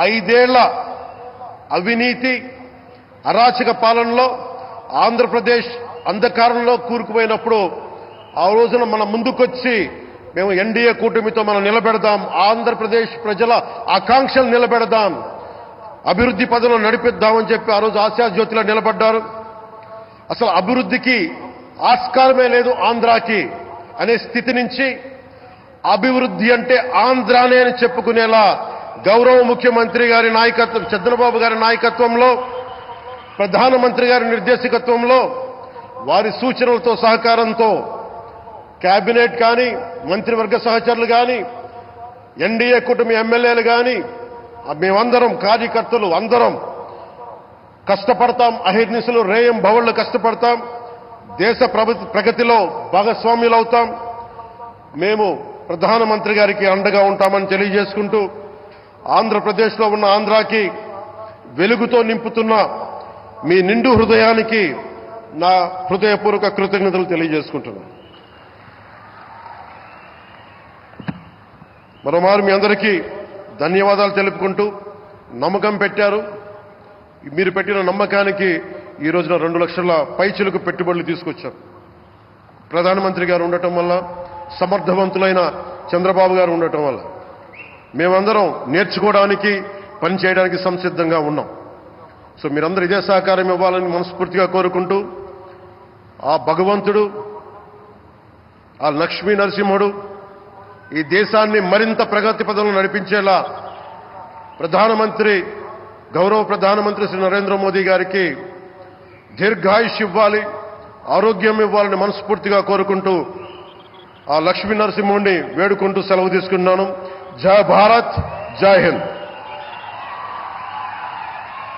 ఐదేళ్ల అవినీతి అరాచక పాలనలో ఆంధ్రప్రదేశ్ అంధకారంలో కూరుకుపోయినప్పుడు ఆ రోజున మన ముందుకొచ్చి మేము ఎన్డీఏ కూటమితో మనం నిలబెడదాం, ఆంధ్రప్రదేశ్ ప్రజల ఆకాంక్షలు నిలబెడదాం, అభివృద్ధి పదంలో నడిపిద్దామని చెప్పి ఆ రోజు ఆశాజ్యోతిలో నిలబడ్డారు. అసలు అభివృద్ధికి ఆస్కారమే లేదు ఆంధ్రాకి అనే స్థితి నుంచి అభివృద్ధి అంటే ఆంధ్రానే అని చెప్పుకునేలా గౌరవ ముఖ్యమంత్రి గారి నాయకత్వం, చంద్రబాబు గారి నాయకత్వంలో, ప్రధానమంత్రి గారి నిర్దేశకత్వంలో, వారి సూచనలతో సహకారంతో కేబినెట్ కానీ, మంత్రివర్గ సహచరులు కానీ, ఎన్డీఏ కూటమి ఎమ్మెల్యేలు కానీ, మేమందరం కార్యకర్తలు అందరం కష్టపడతాం. అహిర్నిశలు రేయం భవళ్లు కష్టపడతాం. దేశ ప్రగతిలో భాగస్వామ్యులవుతాం. మేము ప్రధానమంత్రి గారికి అండగా ఉంటామని తెలియజేసుకుంటూ, ఆంధ్రప్రదేశ్లో ఉన్న ఆంధ్రాకి వెలుగుతో నింపుతున్న మీ నిండు హృదయానికి నా హృదయపూర్వక కృతజ్ఞతలు తెలియజేసుకుంటున్నాను. మరోమారు మీ అందరికీ ధన్యవాదాలు తెలుపుకుంటూ, నమ్మకం పెట్టారు. మీరు పెట్టిన నమ్మకానికి ఈ రోజున 2 లక్షల పైచిలకు పెట్టుబడులు తీసుకొచ్చారు. ప్రధానమంత్రి గారు ఉండటం వల్ల, సమర్థవంతులైన చంద్రబాబు గారు ఉండటం వల్ల మేమందరం నేర్చుకోవడానికి, పనిచేయడానికి సంసిద్ధంగా ఉన్నాం. సో మీరందరూ ఇదే సహకారం ఇవ్వాలని మనస్ఫూర్తిగా కోరుకుంటూ, ఆ భగవంతుడు, ఆ లక్ష్మీ నరసింహుడు ఈ దేశాన్ని మరింత ప్రగతి పదంలో నడిపించేలా గౌరవ ప్రధానమంత్రి శ్రీ నరేంద్ర మోదీ గారికి దీర్ఘాయుష్ ఇవ్వాలి, ఆరోగ్యం ఇవ్వాలని మనస్ఫూర్తిగా కోరుకుంటూ, ఆ లక్ష్మీ నరసింహుడిని వేడుకుంటూ సెలవు తీసుకున్నాను. జై భారత్, జై హింద్.